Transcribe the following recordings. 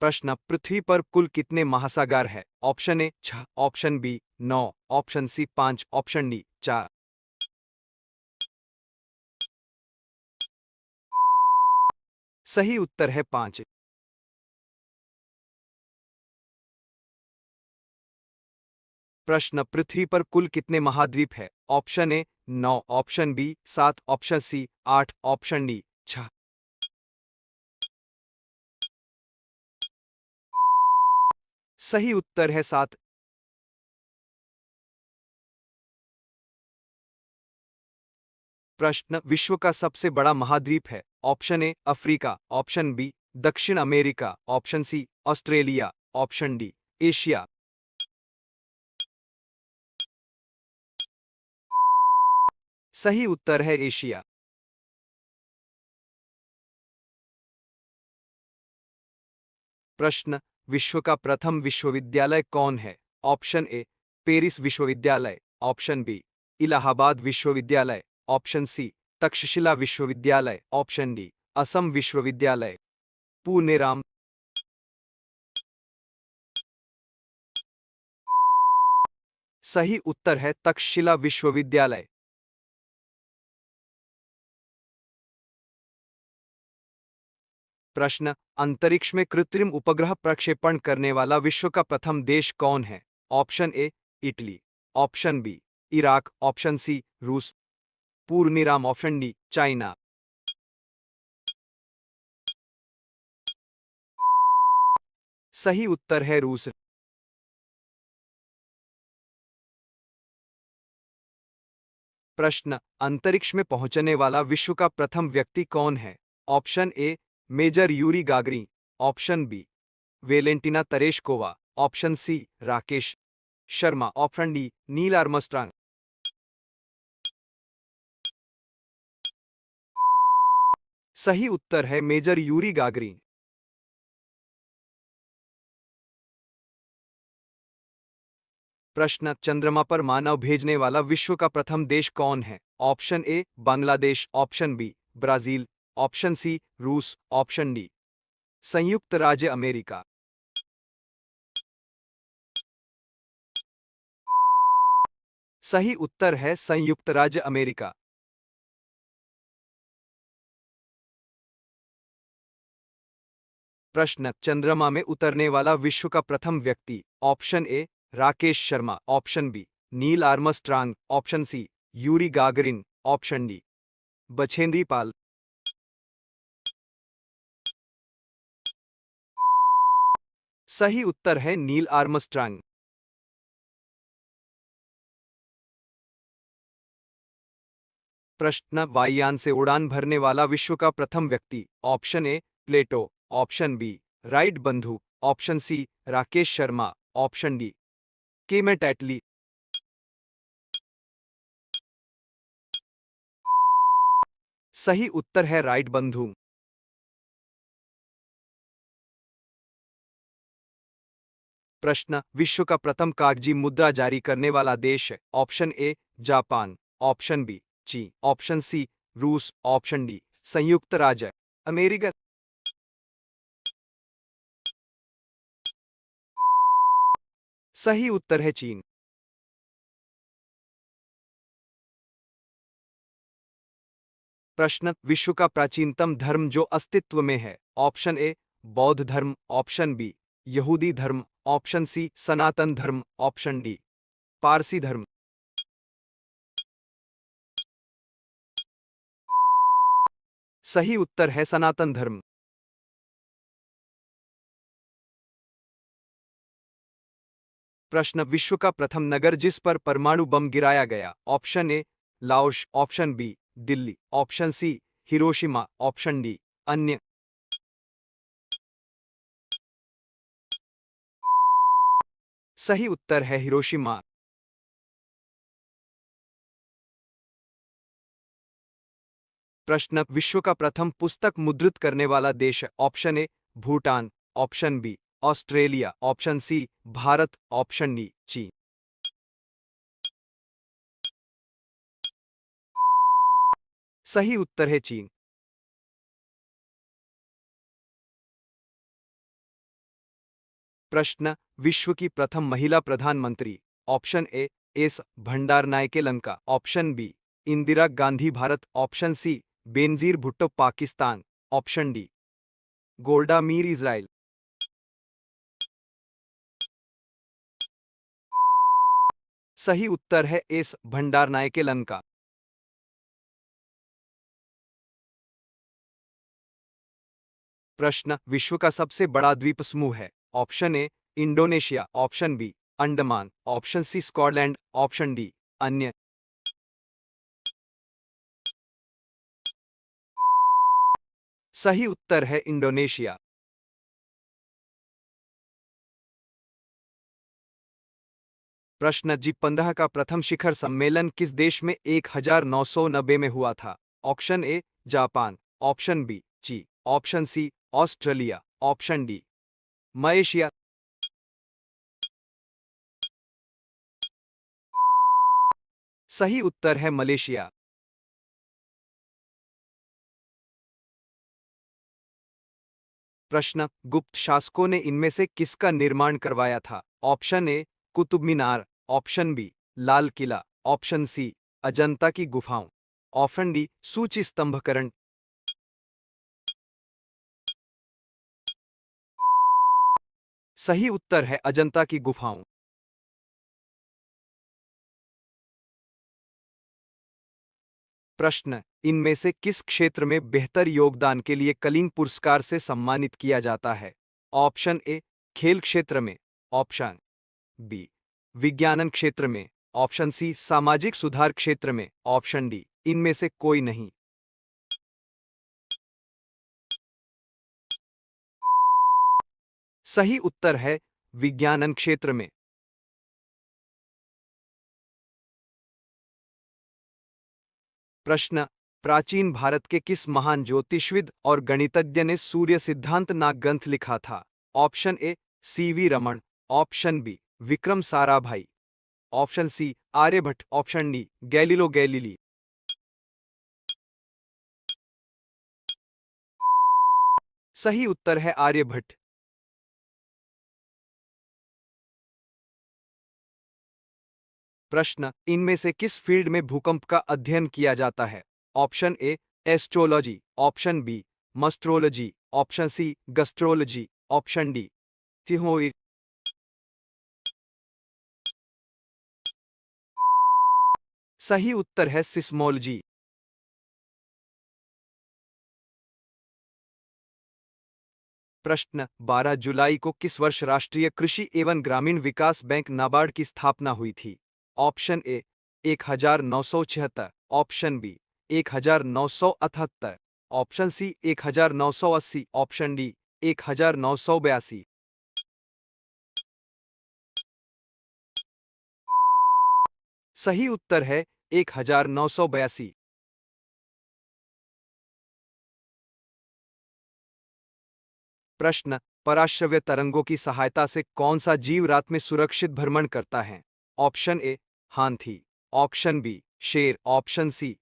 प्रश्न, पृथ्वी पर कुल कितने महासागर है? Option A 6, option B 9, option C 5, option D 4। सही उत्तर है 5। प्रश्न, पृथ्वी पर कुल कितने महाद्वीप है? Option A 9, option B 7, option C 8, option D 6। सही उत्तर है 7। प्रश्न, विश्व का सबसे बड़ा महाद्वीप है? Option A Africa, option B दक्षिण America, option C Australia, option D Asia. सही उत्तर है एशिया। प्रश्न, विश्व का प्रथम विश्वविद्यालय कौन है? ऑप्शन ए पेरिस विश्वविद्यालय, ऑप्शन बी इलाहाबाद विश्वविद्यालय, ऑप्शन सी तक्षशिला विश्वविद्यालय, ऑप्शन डी असम विश्वविद्यालय। पूर्णेराम। सही उत्तर है तक्षशिला विश्वविद्यालय। प्रश्न, अंतरिक्ष में कृत्रिम उपग्रह प्रक्षेपण करने वाला विश्व का प्रथम देश कौन है? Option A Italy, option B Iraq, option C रूस। पूर्णिराम। Option D China. सही उत्तर है रूस। प्रश्न, अंतरिक्ष में पहुंचने वाला विश्व का प्रथम व्यक्ति कौन है? Option A major Yuri Gagarin, option B Valentina Tereshkova, option C Rakesh Sharma, option D Neil Armstrong. सही उत्तर है मेजर यूरी गागरी। प्रश्न, चंद्रमा पर मानव भेजने वाला विश्व का प्रथम देश कौन है? Option A Bangladesh, option B Brazil, option C रूस, ऑप्शन डी संयुक्त राज्य अमेरिका। सही उत्तर है संयुक्त राज्य अमेरिका। प्रश्न, चंद्रमा में उतरने वाला विश्व का प्रथम व्यक्ति? Option A Rakesh Sharma, option B Neil Armstrong, option C Yuri Gagarin, option D Bachendri Pal. सही उत्तर है नील आर्मस्ट्रांग। प्रश्न, वायुयान से उड़ान भरने वाला विश्व का प्रथम व्यक्ति? Option A Plato, option B Wright बंधु, option C Rakesh Sharma, option D Clement Attlee. सही उत्तर है राइट बंधु। प्रश्न, विश्व का प्रथम कागजी मुद्रा जारी करने वाला देश है? Option A Japan, option B चीन, ऑप्शन सी रूस, ऑप्शन डी संयुक्त राज्य अमेरिका। सही उत्तर है चीन। प्रश्न, विश्व का प्राचीनतम धर्म जो अस्तित्व में है? ऑप्शन ए बौद्ध धर्म, ऑप्शन बी यहूदी धर्म, ऑप्शन सी सनातन धर्म, ऑप्शन डी पारसी धर्म। सही उत्तर है सनातन धर्म। प्रश्न, विश्व का प्रथम नगर जिस पर परमाणु बम गिराया गया? Option A Laos, option B Delhi, option C Hiroshima, option D अन्य। सही उत्तर है हिरोशिमा। प्रश्न, विश्व का प्रथम पुस्तक मुद्रित करने वाला देश है? Option A Bhutan, option B Australia, option C Bharat, option D चीन। सही उत्तर है चीन। प्रश्न, विश्व की प्रथम महिला प्रधानमंत्री। Option A, S Bandaranaike Lanka. Option B, Indira Gandhi Bharat. Option C, Benazir Bhutto Pakistan. Option D, Golda Meir Israel. सही उत्तर है एस भंडारनायके लंका। प्रश्न, विश्व का सबसे बड़ा द्वीप समूह है। Option A, Indonesia. Option B, Andaman. Option C, Scotland. Option D, अन्य। सही उत्तर है इंडोनेशिया। प्रश्न, जी 15 का प्रथम शिखर सम्मेलन किस देश में 1990 में हुआ था। Option A, Japan. Option B, ची। Option C, Australia. Option D, Malaysia. सही उत्तर है मलेशिया। प्रश्न, गुप्त शासकों ने इनमें से किसका निर्माण करवाया था। Option A, Qutub Minar. Option B, Lal Qila. Option C, Ajanta की गुफाओं। ऑप्शन डी, सूची स्तंभकरण। सही उत्तर है अजंता की गुफाओं। प्रश्न, इनमें से किस क्षेत्र में बेहतर योगदान के लिए कलिंग पुरस्कार से सम्मानित किया जाता है। ऑप्शन ए, खेल क्षेत्र में। ऑप्शन बी, विज्ञानन क्षेत्र में। ऑप्शन सी, सामाजिक सुधार क्षेत्र में। ऑप्शन डी, इनमें से कोई नहीं। सही उत्तर है विज्ञानन क्षेत्र में। प्रश्न, प्राचीन भारत के किस महान ज्योतिषविद और गणितज्ञ ने सूर्य सिद्धांत नाग ग्रंथ लिखा था। Option A, C V Raman. Option B, Vikram Sarabhai. Option C, Aryabhatta. Option D, Galileo Galilei. सही उत्तर है आर्यभट्ट। प्रश्न, इनमें से किस फील्ड में भूकंप का अध्ययन किया जाता है। Option A, astrology. Option B, मस्ट्रोलॉजी। ऑप्शन सी, गस्ट्रोलॉजी। Option D, theory. सही उत्तर है सिस्मोलॉजी। प्रश्न, 12 जुलाई को किस वर्ष राष्ट्रीय कृषि एवं ग्रामीण विकास बैंक नाबार्ड की स्थापना हुई थी। Option A, 1976। Option B, 1978। Option C, 1980। Option D, 1982। सही उत्तर है 1982। प्रश्न, पराश्रव्य तरंगों की सहायता से कौन सा जीव रात में सुरक्षित भ्रमण करता है। ऑप्शन ए, हाथी। ऑप्शन बी, शेर। ऑप्शन सी,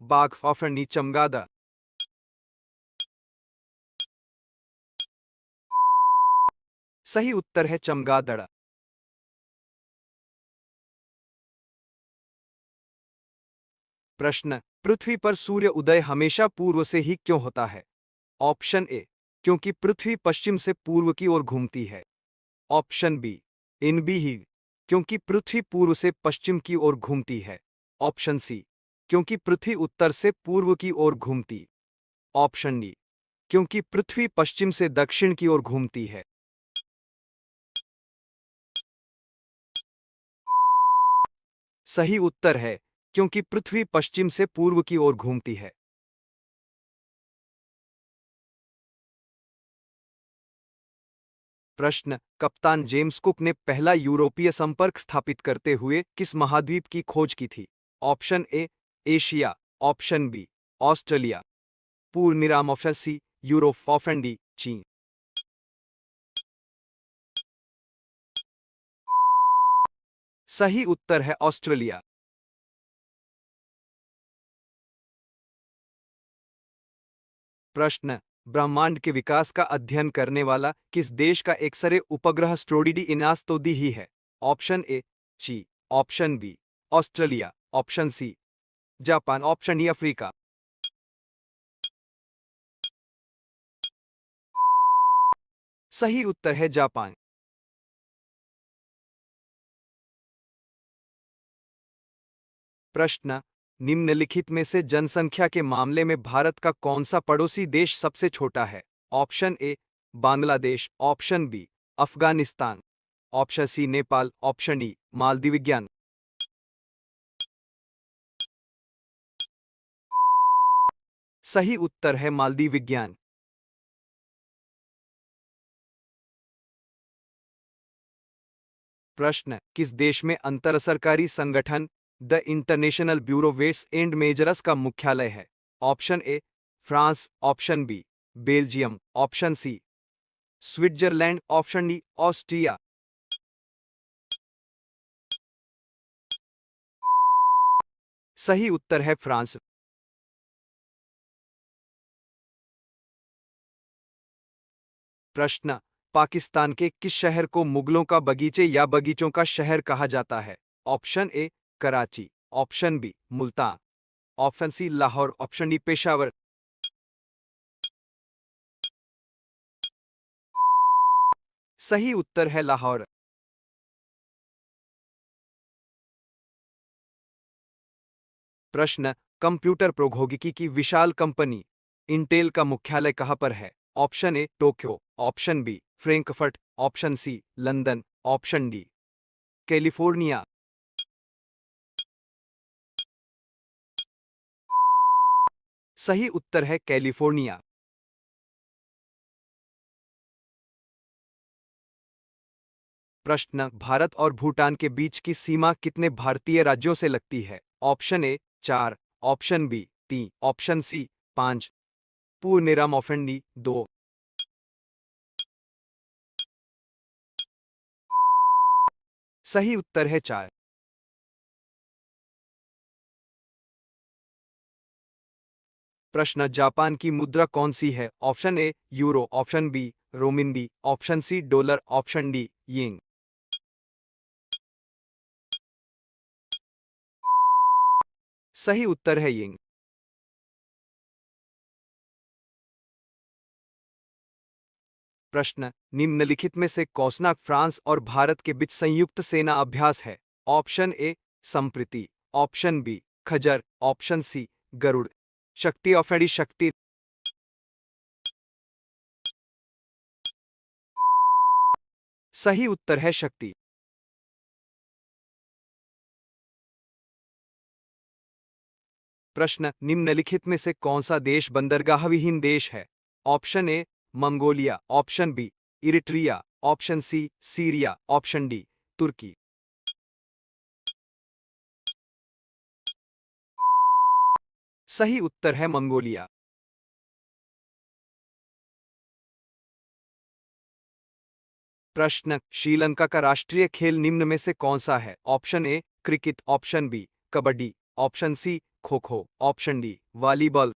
बाघ। ऑप्शन डी, चमगादड़। सही उत्तर है चमगादड़। प्रश्न, पृथ्वी पर सूर्य उदय हमेशा पूर्व से ही क्यों होता है। ऑप्शन ए, क्योंकि पृथ्वी पश्चिम से पूर्व की ओर घूमती है। ऑप्शन बी, इन बी ही, क्योंकि पृथ्वी पूर्व से पश्चिम की ओर घूमती है। ऑप्शन सी, क्योंकि पृथ्वी उत्तर से पूर्व की ओर घूमती। ऑप्शन डी, क्योंकि पृथ्वी पश्चिम से दक्षिण की ओर घूमती है। सही उत्तर है क्योंकि पृथ्वी पश्चिम से पूर्व की ओर घूमती है। प्रश्न, कप्तान जेम्स कुक ने पहला यूरोपीय संपर्क स्थापित करते हुए किस महाद्वीप की खोज की थी। Option A, Asia. Option B, Australia. पूर्णविराम। Option C, Europe. Option D, चीन। सही उत्तर है ऑस्ट्रेलिया। प्रश्न, ब्रह्मांड के विकास का अध्ययन करने वाला किस देश का एक्सरे उपग्रह स्टोडिडी इनास तो दी ही है? ऑप्शन ए ची, option B Australia, option C Japan, option D Africa. सही उत्तर है जापान। प्रश्न, निम्नलिखित में से जनसंख्या के मामले में भारत का कौन सा पड़ोसी देश सबसे छोटा है? Option A Bangladesh, option B Afghanistan, option C Nepal, option D Maldives विज्ञान। सही उत्तर है मालदीव विज्ञान। प्रश्न, किस देश में अंतर सरकारी संगठन the International Bureau Weights and Measures का मुख्यालय है? Option A France, option B Belgium, option C Switzerland, option D Austria. सही उत्तर है फ्रांस। प्रश्न, पाकिस्तान के किस शहर को मुगलों का बगीचे या बगीचों का शहर कहा जाता है? Option A Karachi, option B Multan, option C Lahore, option D Peshawar. सही उत्तर है लाहौर। प्रश्न, कंप्यूटर प्रौद्योगिकी की विशाल कंपनी इंटेल का मुख्यालय कहां पर है? Option A Tokyo, option B Frankfurt, option C London, option D California. सही उत्तर है कैलिफोर्निया। प्रश्न, भारत और भूटान के बीच की सीमा कितने भारतीय राज्यों से लगती है? Option A 4, option B 3, option C 5, पूर्णिराम, ऑप्शन डी 2। सही उत्तर है 4। प्रश्न, जापान की मुद्रा कौन सी है? Option A euro, option B renminbi, option C dollar, option D yen. सही उत्तर है येन। प्रश्न, निम्नलिखित में से कौन फ्रांस और भारत के बीच संयुक्त सेना अभ्यास है? Option A Sampriti, option B खजर, option C Garud Shakti, option D शक्ति। सही उत्तर है शक्ति। प्रश्न, निम्नलिखित में से कौन सा देश बंदरगाह विहीन देश है? Option A Mongolia, option B Eritrea, option C Syria, option D तुर्की। सही उत्तर है मंगोलिया। प्रश्न, श्रीलंका का राष्ट्रीय खेल निम्न में से कौन सा है? Option A cricket, option B kabaddi, option C kho kho, option D volleyball.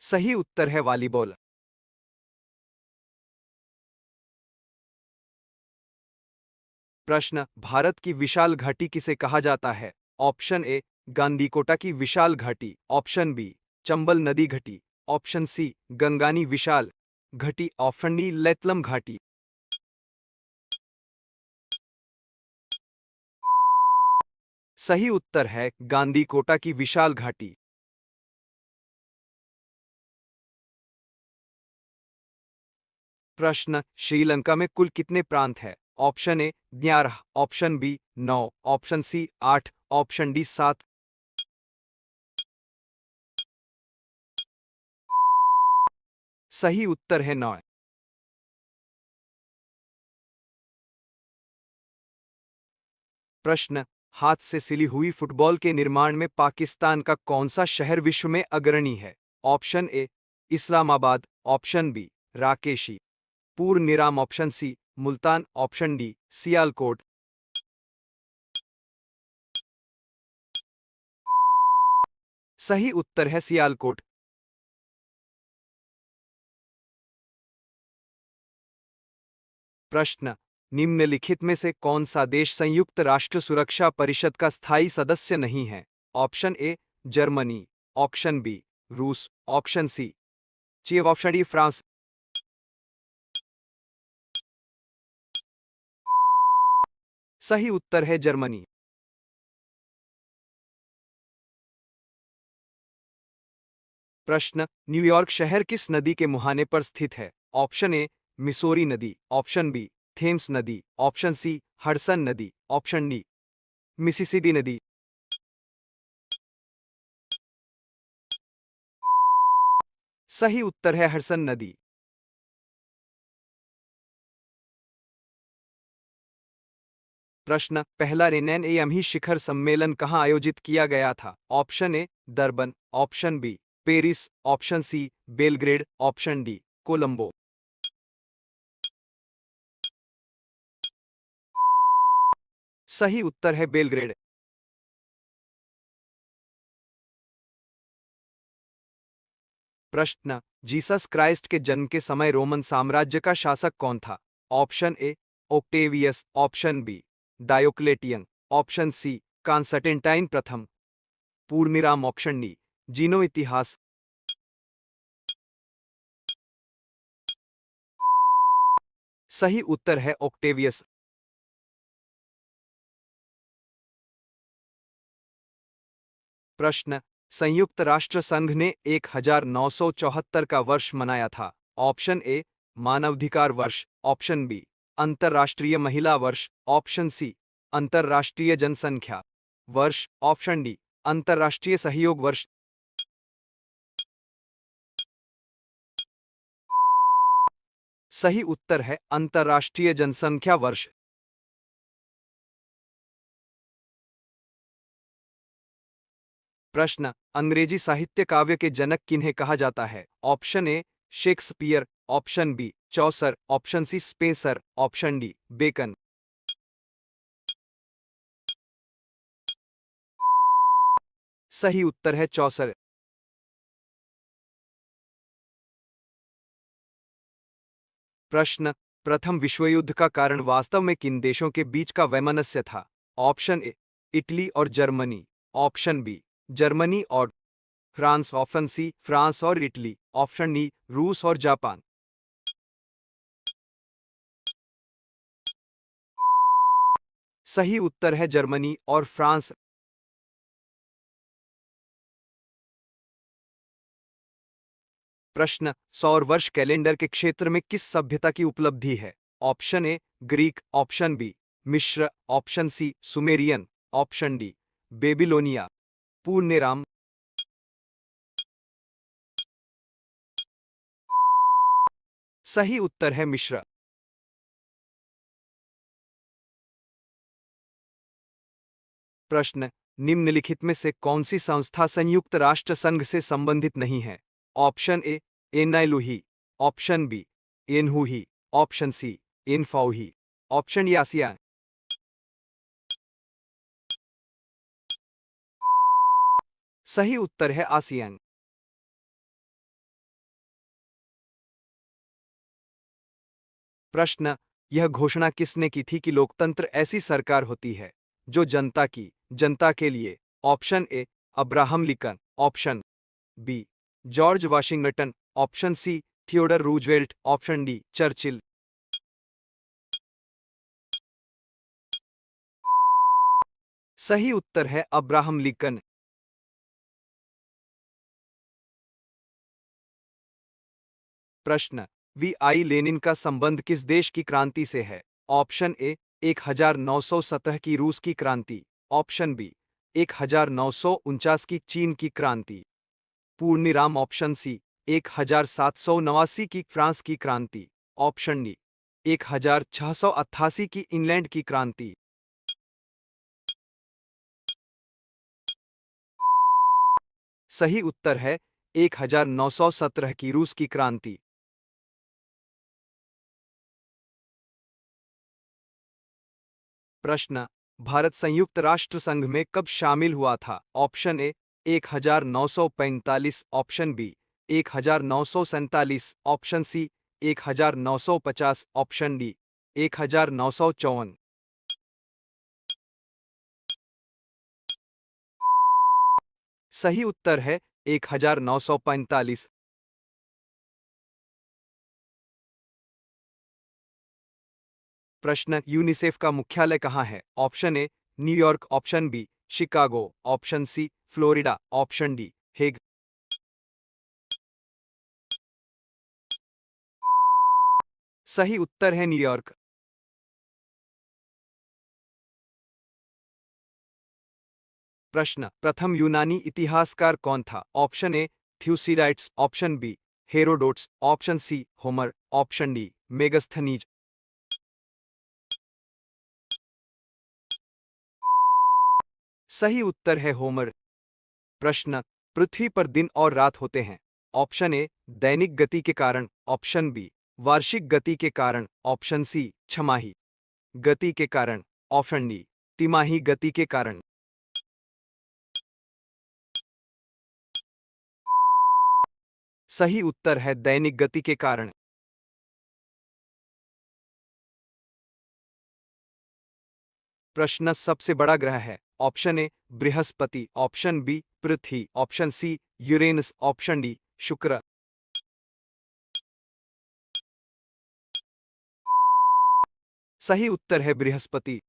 सही उत्तर है वॉलीबॉल। प्रश्न, भारत की विशाल घाटी किसे कहा जाता है? ऑप्शन ए गांधीकोटा की विशाल घाटी, ऑप्शन बी चंबल नदी घाटी, ऑप्शन सी गंगानी विशाल घाटी, ऑप्शन डी लेतलम घाटी। सही उत्तर है गांधीकोटा की विशाल घाटी। प्रश्न, श्रीलंका में कुल कितने प्रांत हैं? Option A 11, option B 9, option C 8, option D 7। सही उत्तर है 9। प्रश्न, हाथ से सिली हुई फुटबॉल के निर्माण में पाकिस्तान का कौन सा शहर विश्व में अग्रणी है? Option A Islamabad, option B राकेशी, पूर्णिराम, option C Multan, option D Sialkot. सही उत्तर है सियालकोट। प्रश्न, निम्नलिखित में से कौन सा देश संयुक्त राष्ट्र सुरक्षा परिषद का स्थायी सदस्य नहीं है? Option A Germany, option B रूस, ऑप्शन सी चीन, ऑप्शन डी फ्रांस। सही उत्तर है जर्मनी। प्रश्न, न्यूयॉर्क शहर किस नदी के मुहाने पर स्थित है? ऑप्शन ए मिसोरी नदी, ऑप्शन बी थेम्स नदी, ऑप्शन सी हडसन नदी, ऑप्शन डी मिसिसिपी नदी। सही उत्तर है हडसन नदी। प्रश्न, पहला NNAM शिखर सम्मेलन कहाँ आयोजित किया गया था? Option A Durban, option B Paris, option C Belgrade, option D Colombo. सही उत्तर है बेलग्रेड। प्रश्न, जीसस क्राइस्ट के जन्म के समय रोमन साम्राज्य का शासक कौन था? Option A Octavius, option B Diocletian, option C Constantine प्रथम। पूर्णविराम ऑप्शन डी जीनो इतिहास। सही उत्तर है ओक्टेवियस। प्रश्न, संयुक्त राष्ट्र संघ ने 1974 का वर्ष मनाया था? ऑप्शन ए मानवाधिकार वर्ष, ऑप्शन बी अंतर्राष्ट्रीय महिला वर्ष, ऑप्शन सी अंतर्राष्ट्रीय जनसंख्या वर्ष, ऑप्शन डी अंतर्राष्ट्रीय सहयोग वर्ष। सही उत्तर है अंतर्राष्ट्रीय जनसंख्या वर्ष। प्रश्न, अंग्रेजी साहित्य काव्य के जनक किन्हें कहा जाता है? Option A Shakespeare, option B Chaucer, option C Spenser, option D Bacon. सही उत्तर है चौसर। प्रश्न, प्रथम विश्वयुद्ध का कारण वास्तव में किन देशों के बीच का वैमनस्य था? ऑप्शन ए इटली और जर्मनी, ऑप्शन बी जर्मनी और फ्रांस, ऑप्शन सी फ्रांस और इटली, ऑप्शन डी रूस और जापान। सही उत्तर है जर्मनी और फ्रांस। प्रश्न, सौर वर्ष कैलेंडर के क्षेत्र में किस सभ्यता की उपलब्धि है? Option A Greek, option B मिस्र, option C Sumerian, option D Babylonia. पूर्णविराम। सही उत्तर है मिस्र। प्रश्न, निम्नलिखित में से कौन सी संस्था संयुक्त राष्ट्र संघ से संबंधित नहीं है? ऑप्शन ए एनआईलूही, ऑप्शन बी एनहूही, ऑप्शन सी एनफाऊही, ऑप्शन डी आसियान। सही उत्तर है आसियान। प्रश्न, यह घोषणा किसने की थी कि लोकतंत्र ऐसी सरकार होती है जो जनता के लिए? Option A Abraham Lincoln, option B George Washington, option C Theodore Roosevelt, option D Churchill. सही उत्तर है अब्राहम लिंकन। प्रश्न, वी आई लेनिन का संबंध किस देश की क्रांति से है? ऑप्शन ए 1917 की रूस की क्रांति, ऑप्शन बी 1949 की चीन की क्रांति। पूर्णविराम, ऑप्शन सी 1789 की फ्रांस की क्रांति, ऑप्शन डी 1688 की इंग्लैंड की क्रांति। सही उत्तर है 1917 की रूस की क्रांति। प्रश्न, भारत संयुक्त राष्ट्र संघ में कब शामिल हुआ था? Option A 1945, option B 1947, option C 1950, option D 1954। सही उत्तर है 1945। प्रश्न, यूनिसेफ का मुख्यालय कहाँ है? Option A New York, option B Chicago, option C Florida, option D Hague. सही उत्तर है न्यूयॉर्क। प्रश्न, प्रथम यूनानी इतिहासकार कौन था? Option A Thucydides, option B Herodotus, option C Homer, option D Megasthenes. सही उत्तर है होमर। प्रश्न, पृथ्वी पर दिन और रात होते हैं। ऑप्शन ए दैनिक गति के कारण, ऑप्शन बी वार्षिक गति के कारण, ऑप्शन सी छमाही गति के कारण, ऑप्शन डी तिमाही गति के कारण। सही उत्तर है दैनिक गति के कारण। प्रश्न, सबसे बड़ा ग्रह है। ऑप्शन ए बृहस्पति, ऑप्शन बी पृथ्वी, option C Uranus, option D शुक्र। सही उत्तर है बृहस्पति।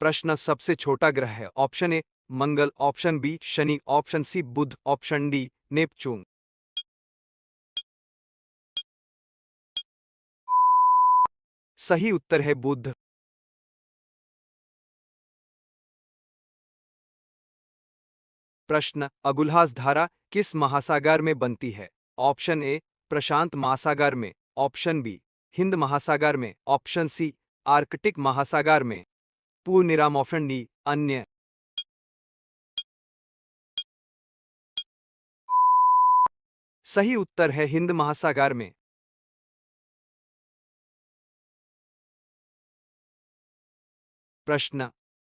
प्रश्न, सबसे छोटा ग्रह है। ऑप्शन ए मंगल, ऑप्शन बी शनि, ऑप्शन सी बुध, ऑप्शन डी नेपच्यून। सही उत्तर है बुध। प्रश्न, अगुल्हास धारा किस महासागर में बनती है? ऑप्शन ए प्रशांत महासागर में, ऑप्शन बी हिंद महासागर में, ऑप्शन सी आर्कटिक महासागर में, पूर्णिराम, ऑप्शन डी अन्य। सही उत्तर है हिंद महासागर में। प्रश्न,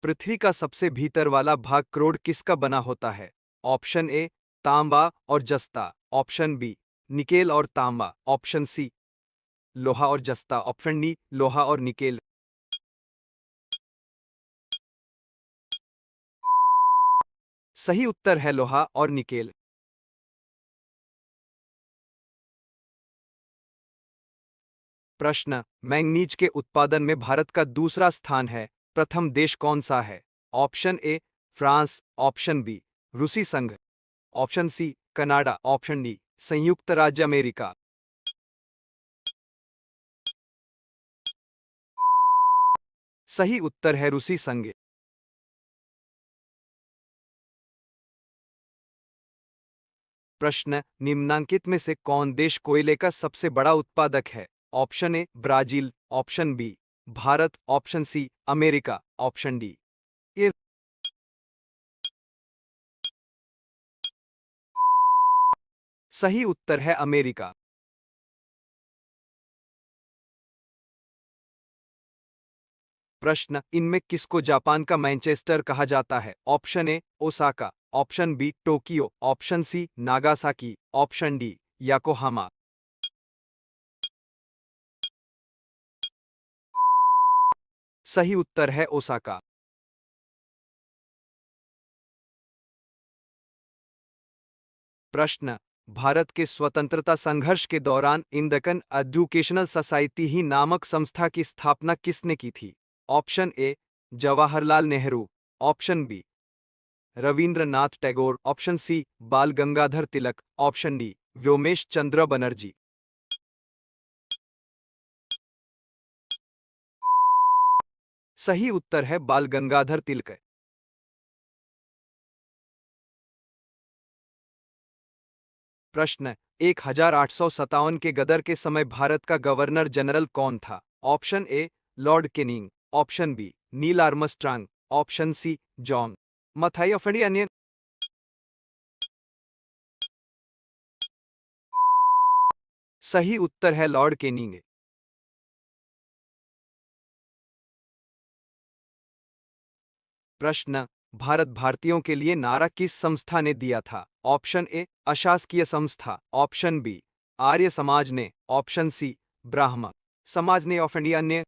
पृथ्वी का सबसे भीतर वाला भाग करोड़ किसका बना होता है? ऑप्शन ए तांबा और जस्ता, ऑप्शन बी निकेल और तांबा, ऑप्शन सी लोहा और जस्ता, ऑप्शन डी लोहा और निकेल। सही उत्तर है लोहा और निकेल। प्रश्न, मैंगनीज के उत्पादन में भारत का दूसरा स्थान है। प्रथम देश कौन सा है? Option A France, option B रूसी संघ, option C Canada, option D संयुक्त राज्य अमेरिका। सही उत्तर है रूसी संघ। प्रश्न, निम्नांकित में से कौन देश कोयले का सबसे बड़ा उत्पादक है? Option A Brazil, option B Bharat, option C America, option D ये। सही उत्तर है अमेरिका। प्रश्न, इनमें किसको जापान का मैनचेस्टर कहा जाता है? Option A Osaka, option B Tokyo, option C Nagasaki, option D Yokohama. सही उत्तर है ओसाका। प्रश्न, भारत के स्वतंत्रता संघर्ष के दौरान इंदकन एजुकेशनल सोसाइटी ही नामक संस्था की स्थापना किसने की थी? Option A Jawaharlal Nehru, option B Rabindranath Tagore, option C Bal Gangadhar Tilak, option D Womesh Chandra Banerjee. सही उत्तर है बाल गंगाधर तिलक। प्रश्न, 1857 के गदर के समय भारत का गवर्नर जनरल कौन था? Option A Lord Canning, option B Neil Armstrong, option C John Mathai, option D अन्य। सही उत्तर है लॉर्ड केनिंग। प्रश्न, भारत भारतीयों के लिए नारा किस संस्था ने दिया था? ऑप्शन ए अशासकीय संस्था, ऑप्शन बी आर्य समाज ने, ऑप्शन सी ब्राह्म समाज ने, ऑफ इंडिया ने।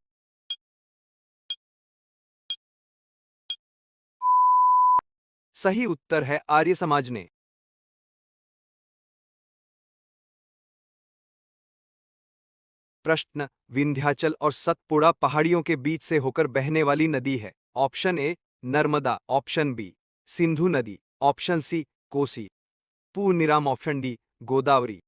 सही उत्तर है आर्य समाज ने। प्रश्न, विंध्याचल और सतपुड़ा पहाड़ियों के बीच से होकर बहने वाली नदी है। Option A Narmada, option B Sindhu नदी, ऑप्शन सी कोसी, पूर्णिराम, ऑप्शन डी गोदावरी।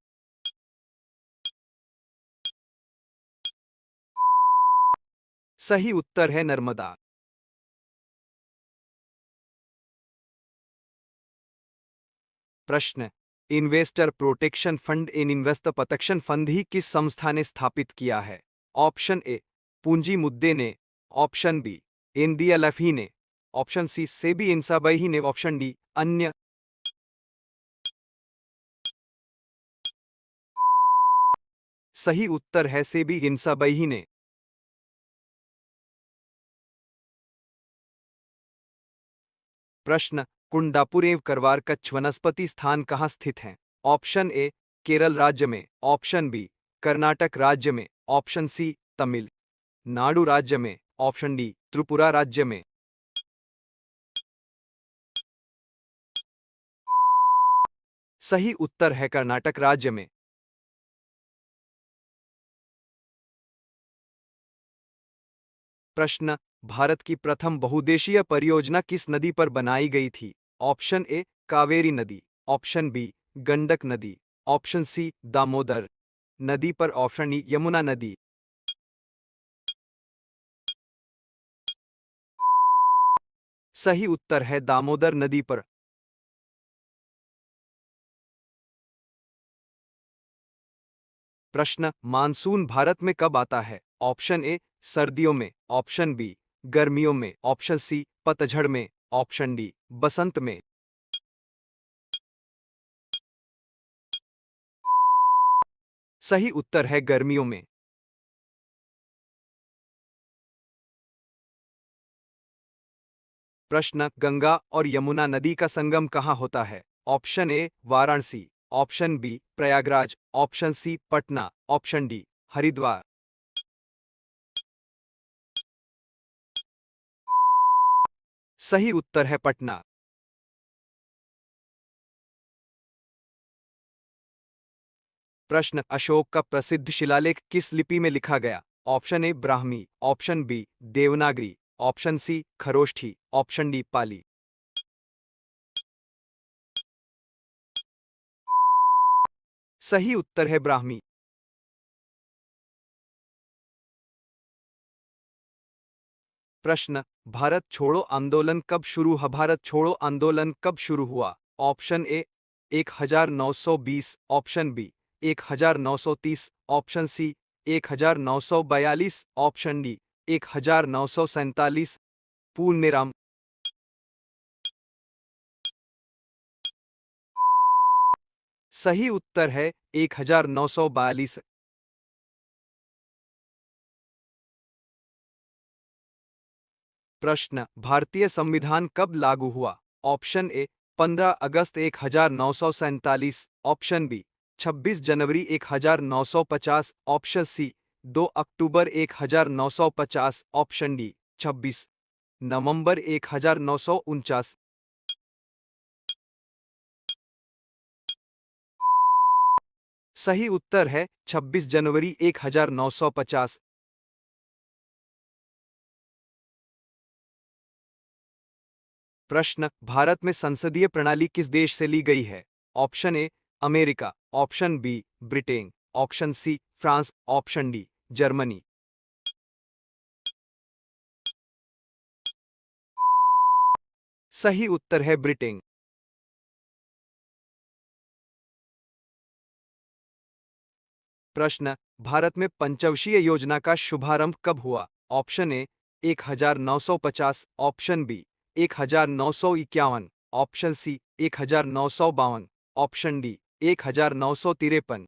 सही उत्तर है नर्मदा। प्रश्न, इन्वेस्टर प्रोटेक्शन फंड इन इन्वेस्टर प्रोटेक्शन फंड ही किस संस्था ने स्थापित किया है? ऑप्शन ए पूंजी मुद्दे ने, ऑप्शन बी एनडीएलएफ ही ने, ऑप्शन सी सेबी इंसाबाई ही ने, ऑप्शन डी अन्य। सही उत्तर है सेबी इंसाबाई ही ने। प्रश्न, कुंडापुर एवं करवार कच्छ वनस्पति स्थान कहाँ स्थित हैं? ऑप्शन ए केरल राज्य में, ऑप्शन बी कर्नाटक राज्य में, ऑप्शन सी तमिल नाडु राज्य में, ऑप्शन डी त्रिपुरा राज्य में। सही उत्तर है कर्नाटक राज्य में। प्रश्न, भारत की प्रथम बहुउद्देशीय परियोजना किस नदी पर बनाई गई थी? ऑप्शन ए कावेरी नदी, ऑप्शन बी गंडक नदी, ऑप्शन सी दामोदर नदी पर, ऑप्शन ई यमुना नदी। सही उत्तर है दामोदर नदी पर। प्रश्न, मानसून भारत में कब आता है? ऑप्शन ए सर्दियों में, ऑप्शन बी गर्मियों में, ऑप्शन सी पतझड़ में, ऑप्शन डी बसंत में। सही उत्तर है गर्मियों में। प्रश्न, गंगा और यमुना नदी का संगम कहाँ होता है? Option A Varanasi, option B Prayagraj, option C Patna, option D Haridwar. सही उत्तर है पटना। प्रश्न, अशोक का प्रसिद्ध शिलालेख किस लिपि में लिखा गया? Option A Brahmi, option B Devanagari, option C Kharoshthi, option D Pali. सही उत्तर है ब्राह्मी। प्रश्न, भारत छोड़ो आंदोलन कब शुरू हुआ? भारत छोड़ो आंदोलन कब शुरू हुआ? Option A 1920, option B 1930, option C 1942, option D 1947। पूर्णिराम। सही उत्तर है 1942। प्रश्न, भारतीय संविधान कब लागू हुआ? ऑप्शन ए 15 अगस्त 1947, ऑप्शन बी 26 जनवरी 1950, ऑप्शन सी 2 अक्टूबर 1950, ऑप्शन डी 26 नवंबर 1949। सही उत्तर है 26 जनवरी 1950। प्रश्न, भारत में संसदीय प्रणाली किस देश से ली गई है? Option A America, option B Britain, option C France, option D Germany. सही उत्तर है ब्रिटेन। प्रश्न, भारत में पंचवर्षीय योजना का शुभारंभ कब हुआ? Option A 1950, option B 1951, option C 1952, option D 1953।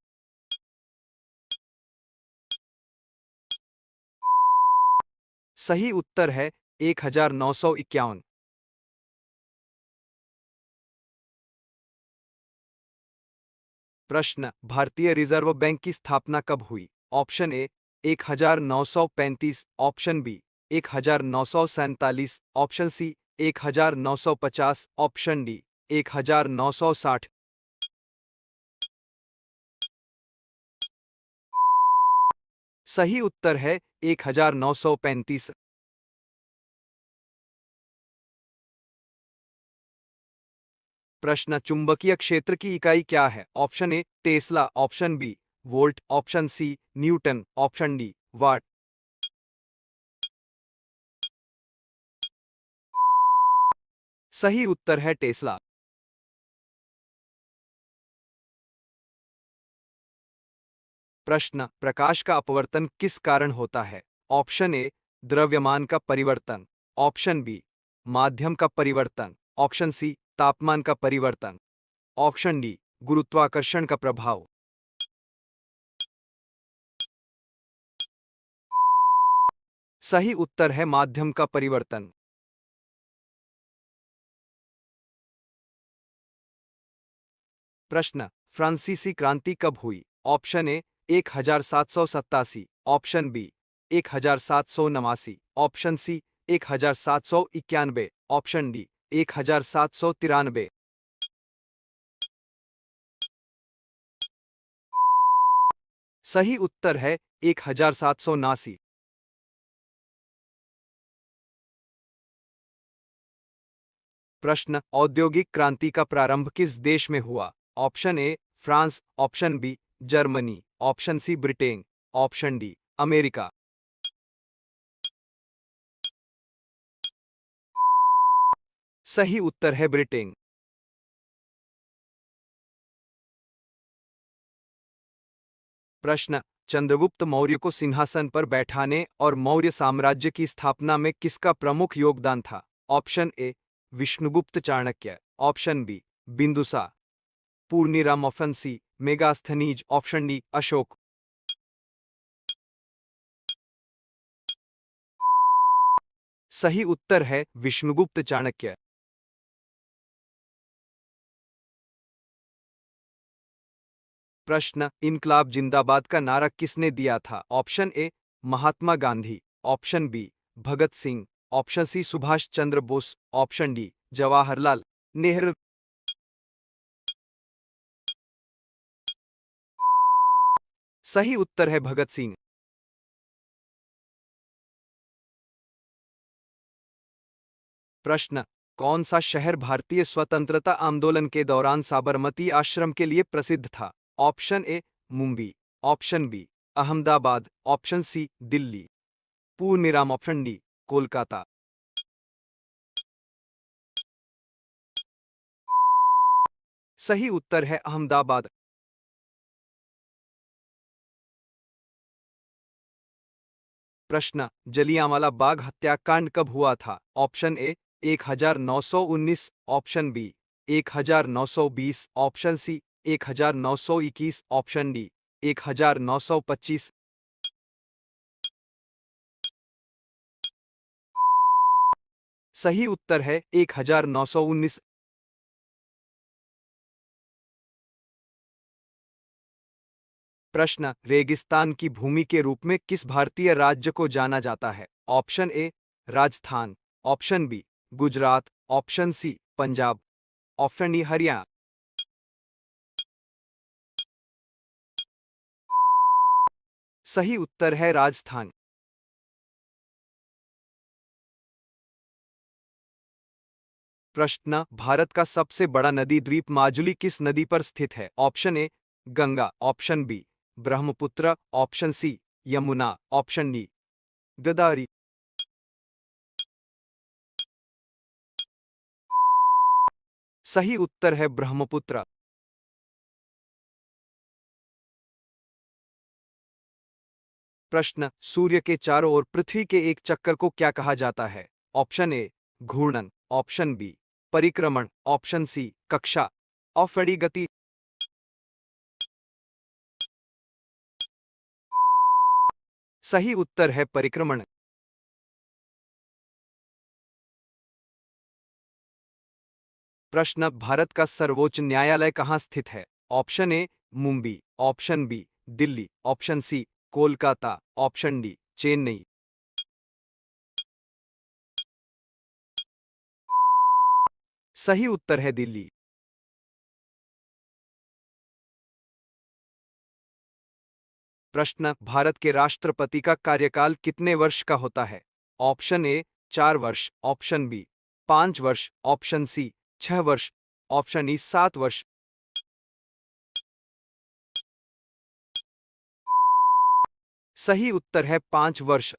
सही उत्तर है 1951। प्रश्न, भारतीय रिजर्व बैंक की स्थापना कब हुई? Option A 1935, option B 1947, option C 1950, option D 1960। सही उत्तर है 1935। प्रश्न, चुंबकीय क्षेत्र की इकाई क्या है? Option A tesla, option B volt, option C newton, option D watt. सही उत्तर है टेस्ला। प्रश्न, प्रकाश का अपवर्तन किस कारण होता है? ऑप्शन ए द्रव्यमान का परिवर्तन, ऑप्शन बी माध्यम का परिवर्तन, ऑप्शन सी तापमान का परिवर्तन, ऑप्शन डी गुरुत्वाकर्षण का प्रभाव। सही उत्तर है माध्यम का परिवर्तन। प्रश्न, फ्रांसीसी क्रांति कब हुई? Option A 1787, option B 1789, option C 1791, option D 1793। सही उत्तर है 1789। प्रश्न, औद्योगिक क्रांति का प्रारंभ किस देश में हुआ? Option A France, option B Germany, option C Britain, option D America. सही उत्तर है ब्रिटेन। प्रश्न, चंद्रगुप्त मौर्य को सिंहासन पर बैठाने और मौर्य साम्राज्य की स्थापना में किसका प्रमुख योगदान था? Option A Vishnugupta Chanakya, option B Bindusara, पूर्णिराम, option C Megasthenes, option D Ashoka. सही उत्तर है विष्णुगुप्त चाणक्य। प्रश्न, इनकलाब जिंदाबाद का नारा किसने दिया था? Option A Mahatma Gandhi, option B Bhagat Singh, option C Subhash Chandra Bose, option D Jawaharlal Nehru. सही उत्तर है भगत सिंह। प्रश्न, कौन सा शहर भारतीय स्वतंत्रता आंदोलन के दौरान साबरमती आश्रम के लिए प्रसिद्ध था? Option A Mumbai, option B Ahmedabad, option C Delhi, पूर्णिराम, ऑप्शन डी कोलकाता। सही उत्तर है अहमदाबाद। प्रश्न, जलियांवाला बाग हत्याकांड कब हुआ था? Option A 1919, option B 1920, option C 1921, option D 1925। सही उत्तर है 1919। प्रश्न, रेगिस्तान की भूमि के रूप में किस भारतीय राज्य को जाना जाता है? Option A Rajasthan, option B Gujarat, option C Punjab, option D Haryana. सही उत्तर है राजस्थान। प्रश्न, भारत का सबसे बड़ा नदी द्वीप माजुली किस नदी पर स्थित है? Option A Ganga, option B Brahmaputra, option C Yamuna, option D Godavari. सही उत्तर है ब्रह्मपुत्र। प्रश्न, सूर्य के चारों ओर पृथ्वी के एक चक्कर को क्या कहा जाता है? ऑप्शन ए घूर्णन, ऑप्शन बी परिक्रमण, ऑप्शन सी कक्षा, ऑप्शन डी गति। सही उत्तर है परिक्रमण। प्रश्न, भारत का सर्वोच्च न्यायालय कहाँ स्थित है? Option A Mumbai, option B Delhi, option C Kolkata, option D Chennai. सही उत्तर है दिल्ली। प्रश्न, भारत के राष्ट्रपति का कार्यकाल कितने वर्ष का होता है? ऑप्शन ए 4 वर्ष, ऑप्शन बी 5 वर्ष, ऑप्शन सी 6 वर्ष, ऑप्शन ई 7 वर्ष। सही उत्तर है 5 वर्ष।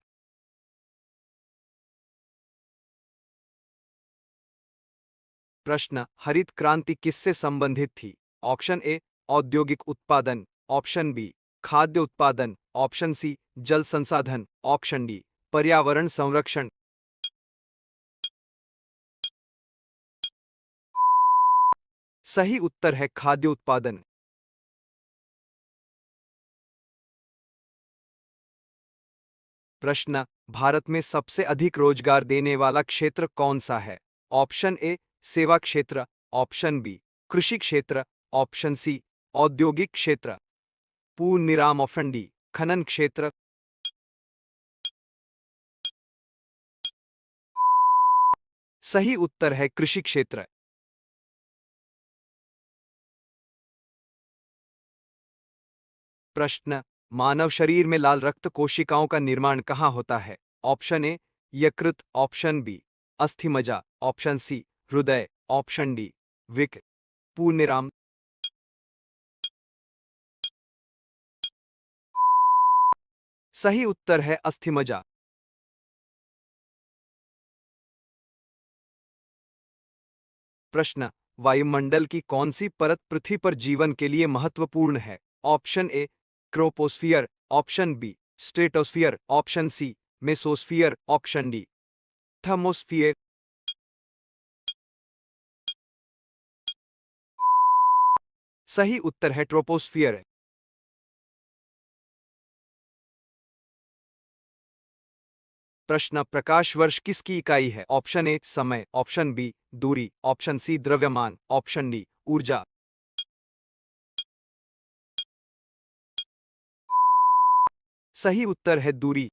प्रश्न, हरित क्रांति किससे संबंधित थी? ऑप्शन ए औद्योगिक उत्पादन, ऑप्शन बी खाद्य उत्पादन, ऑप्शन सी जल संसाधन, ऑप्शन डी पर्यावरण संरक्षण। सही उत्तर है खाद्य उत्पादन। प्रश्न, भारत में सबसे अधिक रोजगार देने वाला क्षेत्र कौन सा है? ऑप्शन ए सेवा क्षेत्र, ऑप्शन बी कृषि क्षेत्र, ऑप्शन सी औद्योगिक क्षेत्र, पूर्ण निराम ऑप्शन डी खनन क्षेत्र। सही उत्तर है कृषि क्षेत्र। प्रश्न, मानव शरीर में लाल रक्त कोशिकाओं का निर्माण कहाँ होता है? ऑप्शन ए यकृत, ऑप्शन बी अस्थिमज्जा, ऑप्शन सी हृदय, ऑप्शन डी विक पूर्णिराम। सही उत्तर है अस्थिमज्जा। प्रश्न, वायुमंडल की कौन सी परत पृथ्वी पर जीवन के लिए महत्वपूर्ण है? Option A troposphere, option B stratosphere, option C mesosphere, option D thermosphere. सही उत्तर है ट्रोपोस्फियर। प्रश्न, प्रकाश वर्ष किसकी इकाई है? ऑप्शन ए समय, ऑप्शन बी दूरी, ऑप्शन सी द्रव्यमान, ऑप्शन डी ऊर्जा। सही उत्तर है दूरी।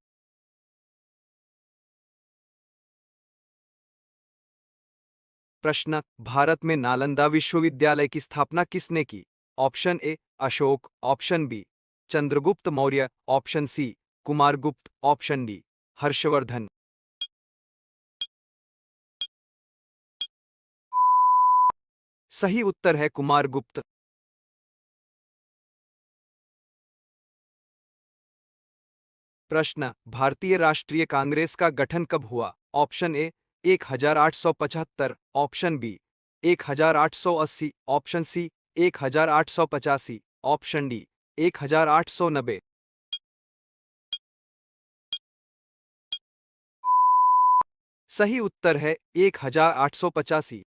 प्रश्न, भारत में नालंदा विश्वविद्यालय की स्थापना किसने की? Option A Ashoka, option B Chandragupta Maurya, option C Kumaragupta, option D Harshavardhana. सही उत्तर है कुमारगुप्त। प्रश्न, भारतीय राष्ट्रीय कांग्रेस का गठन कब हुआ? Option A 1875, option B 1880, option C 1885, option D 1890। सही उत्तर है 1885।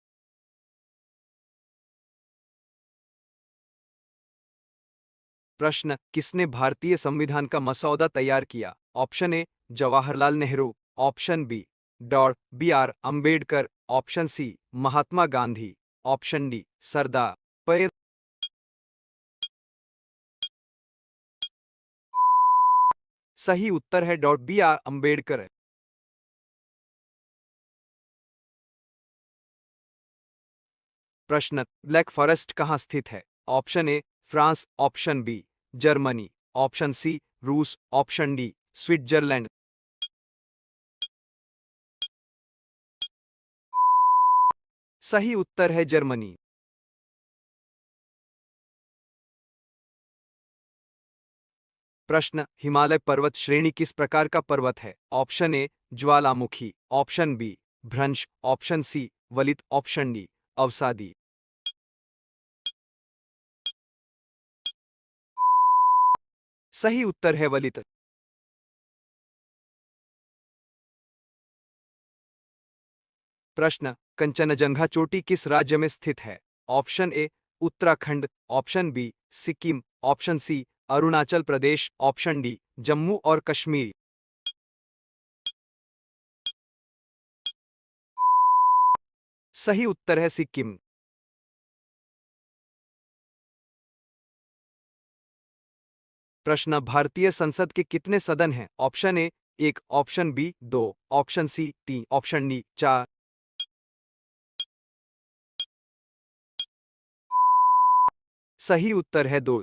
प्रश्न, किसने भारतीय संविधान का मसौदा तैयार किया? Option A Jawaharlal Nehru, option B B R Ambedkar, option C Mahatma Gandhi, option D Sardar Patel. सही उत्तर है बी आर अंबेडकर। प्रश्न, ब्लैक फॉरेस्ट कहाँ स्थित है? Option A France, option B Germany, option C रूस, ऑप्शन डी स्विट्जरलैंड। सही उत्तर है जर्मनी। प्रश्न, हिमालय पर्वत श्रेणी किस प्रकार का पर्वत है? ऑप्शन ए ज्वालामुखी, ऑप्शन बी भ्रंश, ऑप्शन सी वलित, ऑप्शन डी अवसादी। सही उत्तर है वलित। प्रश्न, कंचनजंगा चोटी किस राज्य में स्थित है? Option A Uttarakhand, option B Sikkim, option C Arunachal Pradesh, option D Jammu और कश्मीर। सही उत्तर है सिक्किम। प्रश्न, भारतीय संसद के कितने सदन हैं? Option A 1, option B 2, option C 3, option D 4। सही उत्तर है 2।